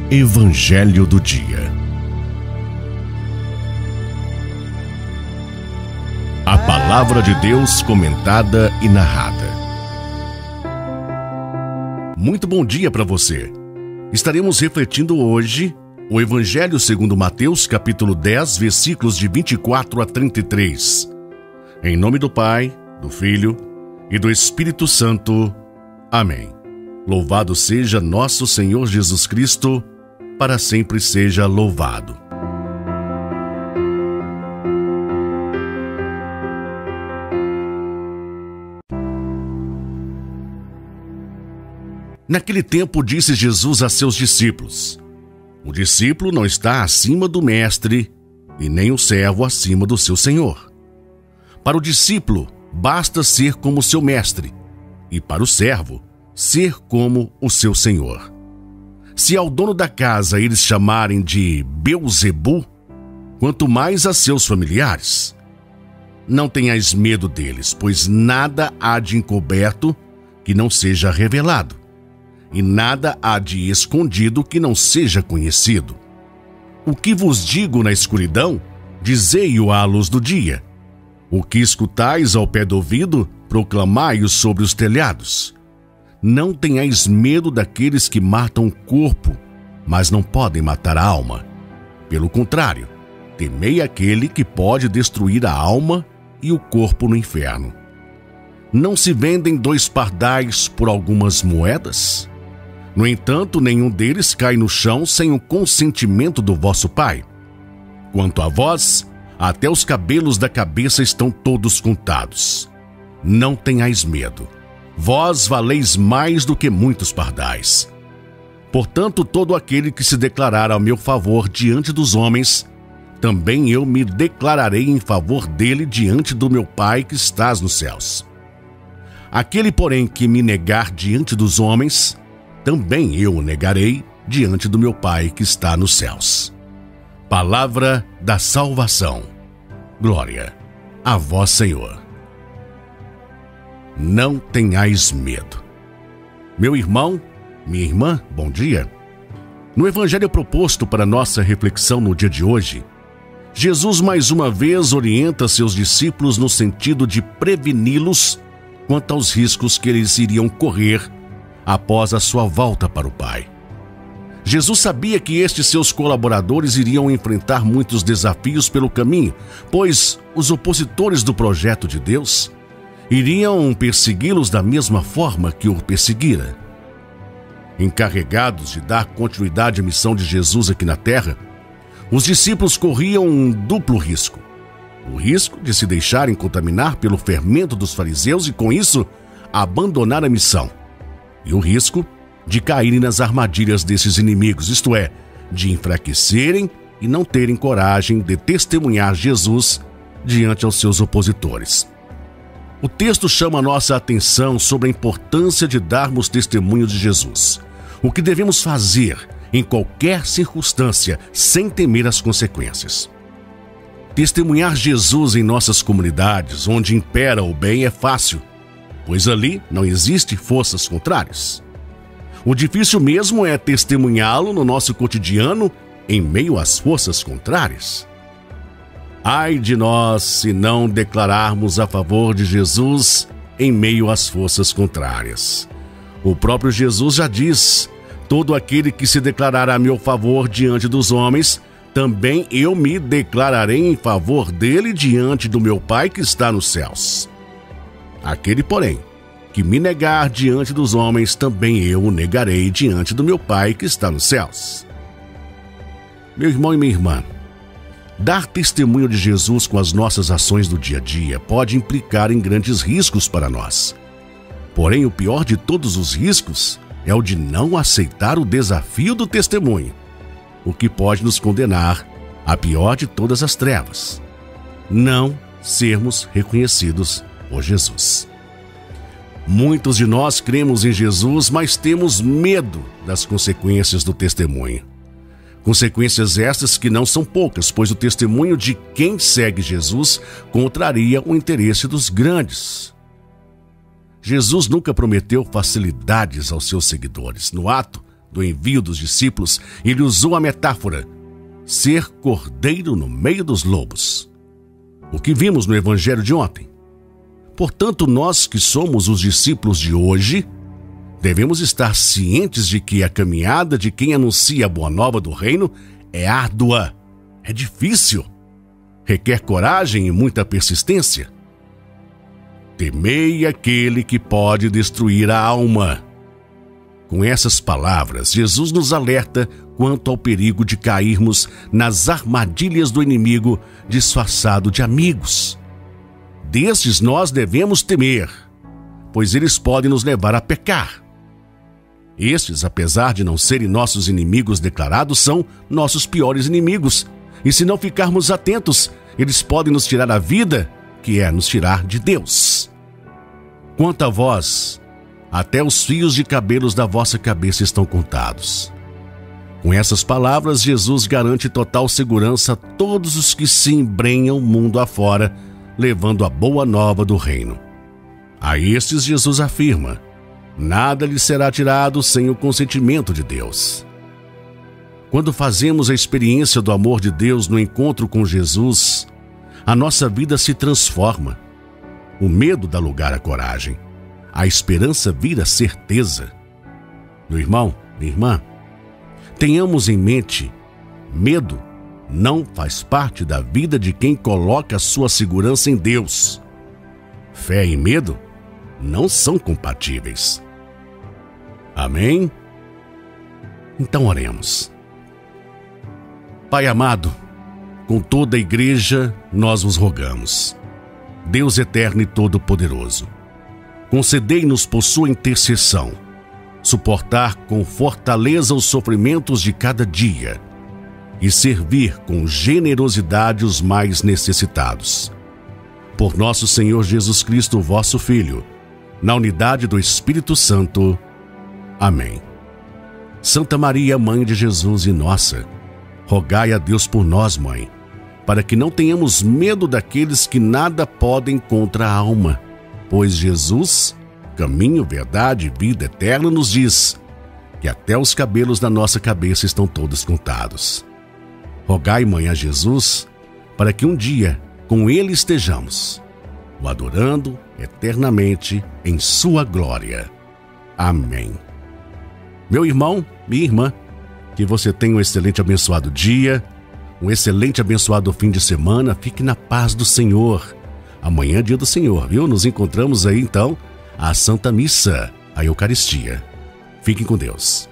Evangelho do Dia. A Palavra de Deus comentada e narrada. Muito bom dia para você. Estaremos refletindo hoje o Evangelho segundo Mateus, capítulo 10, versículos de 24 a 33. Em nome do Pai, do Filho e do Espírito Santo. Amém. Louvado seja nosso Senhor Jesus Cristo, para sempre seja louvado. Naquele tempo disse Jesus a seus discípulos: o discípulo não está acima do mestre, e nem o servo acima do seu senhor. Para o discípulo, basta ser como seu mestre, e para o servo, ser como o seu senhor. Se ao dono da casa eles chamarem de Beelzebu, quanto mais a seus familiares. Não tenhais medo deles, pois nada há de encoberto que não seja revelado, e nada há de escondido que não seja conhecido. O que vos digo na escuridão, dizei-o à luz do dia. O que escutais ao pé do ouvido, proclamai-o sobre os telhados. Não tenhais medo daqueles que matam o corpo, mas não podem matar a alma. Pelo contrário, temei aquele que pode destruir a alma e o corpo no inferno. Não se vendem 2 pardais por algumas moedas? No entanto, nenhum deles cai no chão sem o consentimento do vosso Pai. Quanto a vós, até os cabelos da cabeça estão todos contados. Não tenhais medo. Vós valeis mais do que muitos pardais. Portanto, todo aquele que se declarar a meu favor diante dos homens, também eu me declararei em favor dele diante do meu Pai que estás nos céus. Aquele, porém, que me negar diante dos homens, também eu o negarei diante do meu Pai que está nos céus. Palavra da salvação. Glória a vós, Senhor. Não tenhais medo. Meu irmão, minha irmã, bom dia. No evangelho proposto para nossa reflexão no dia de hoje, Jesus mais uma vez orienta seus discípulos no sentido de preveni-los quanto aos riscos que eles iriam correr após a sua volta para o Pai. Jesus sabia que estes seus colaboradores iriam enfrentar muitos desafios pelo caminho, pois os opositores do projeto de Deus iriam persegui-los da mesma forma que o perseguira. Encarregados de dar continuidade à missão de Jesus aqui na terra, os discípulos corriam um duplo risco. O risco de se deixarem contaminar pelo fermento dos fariseus e, com isso, abandonar a missão. E o risco de caírem nas armadilhas desses inimigos, isto é, de enfraquecerem e não terem coragem de testemunhar Jesus diante aos seus opositores. O texto chama a nossa atenção sobre a importância de darmos testemunho de Jesus. O que devemos fazer em qualquer circunstância sem temer as consequências. Testemunhar Jesus em nossas comunidades, onde impera o bem, é fácil, pois ali não existe forças contrárias. O difícil mesmo é testemunhá-lo no nosso cotidiano em meio às forças contrárias. Ai de nós se não declararmos a favor de Jesus em meio às forças contrárias. O próprio Jesus já diz: todo aquele que se declarar a meu favor diante dos homens, também eu me declararei em favor dele diante do meu Pai que está nos céus. Aquele, porém, que me negar diante dos homens, também eu o negarei diante do meu Pai que está nos céus. Meu irmão e minha irmã, dar testemunho de Jesus com as nossas ações do dia a dia pode implicar em grandes riscos para nós. Porém, o pior de todos os riscos é o de não aceitar o desafio do testemunho, o que pode nos condenar à pior de todas as trevas: não sermos reconhecidos por Jesus. Muitos de nós cremos em Jesus, mas temos medo das consequências do testemunho. Consequências estas que não são poucas, pois o testemunho de quem segue Jesus contraria o interesse dos grandes. Jesus nunca prometeu facilidades aos seus seguidores. No ato do envio dos discípulos, ele usou a metáfora ser cordeiro no meio dos lobos. O que vimos no evangelho de ontem. Portanto, nós que somos os discípulos de hoje, devemos estar cientes de que a caminhada de quem anuncia a boa nova do reino é árdua, é difícil, requer coragem e muita persistência. Temei aquele que pode destruir a alma. Com essas palavras, Jesus nos alerta quanto ao perigo de cairmos nas armadilhas do inimigo disfarçado de amigos. Destes nós devemos temer, pois eles podem nos levar a pecar. Estes, apesar de não serem nossos inimigos declarados, são nossos piores inimigos. E se não ficarmos atentos, eles podem nos tirar a vida, que é nos tirar de Deus. Quanto a vós, até os fios de cabelos da vossa cabeça estão contados. Com essas palavras, Jesus garante total segurança a todos os que se embrenham mundo afora, levando a boa nova do reino. A estes Jesus afirma: nada lhes será tirado sem o consentimento de Deus. Quando fazemos a experiência do amor de Deus no encontro com Jesus, a nossa vida se transforma. O medo dá lugar à coragem. A esperança vira certeza. Meu irmão, minha irmã, tenhamos em mente, medo não faz parte da vida de quem coloca sua segurança em Deus. Fé e medo não são compatíveis. Amém? Então oremos. Pai amado, com toda a igreja nós vos rogamos. Deus eterno e todo-poderoso, concedei-nos por sua intercessão suportar com fortaleza os sofrimentos de cada dia e servir com generosidade os mais necessitados. Por nosso Senhor Jesus Cristo, vosso Filho, na unidade do Espírito Santo. Amém. Santa Maria, Mãe de Jesus e nossa, rogai a Deus por nós, Mãe, para que não tenhamos medo daqueles que nada podem contra a alma, pois Jesus, caminho, verdade e vida eterna, nos diz que até os cabelos da nossa cabeça estão todos contados. Rogai, Mãe, a Jesus, para que um dia com Ele estejamos, o adorando eternamente em sua glória. Amém. Meu irmão, minha irmã, que você tenha um excelente abençoado dia, um excelente abençoado fim de semana. Fique na paz do Senhor. Amanhã é dia do Senhor, viu? Nos encontramos aí então, à Santa Missa, a Eucaristia. Fiquem com Deus.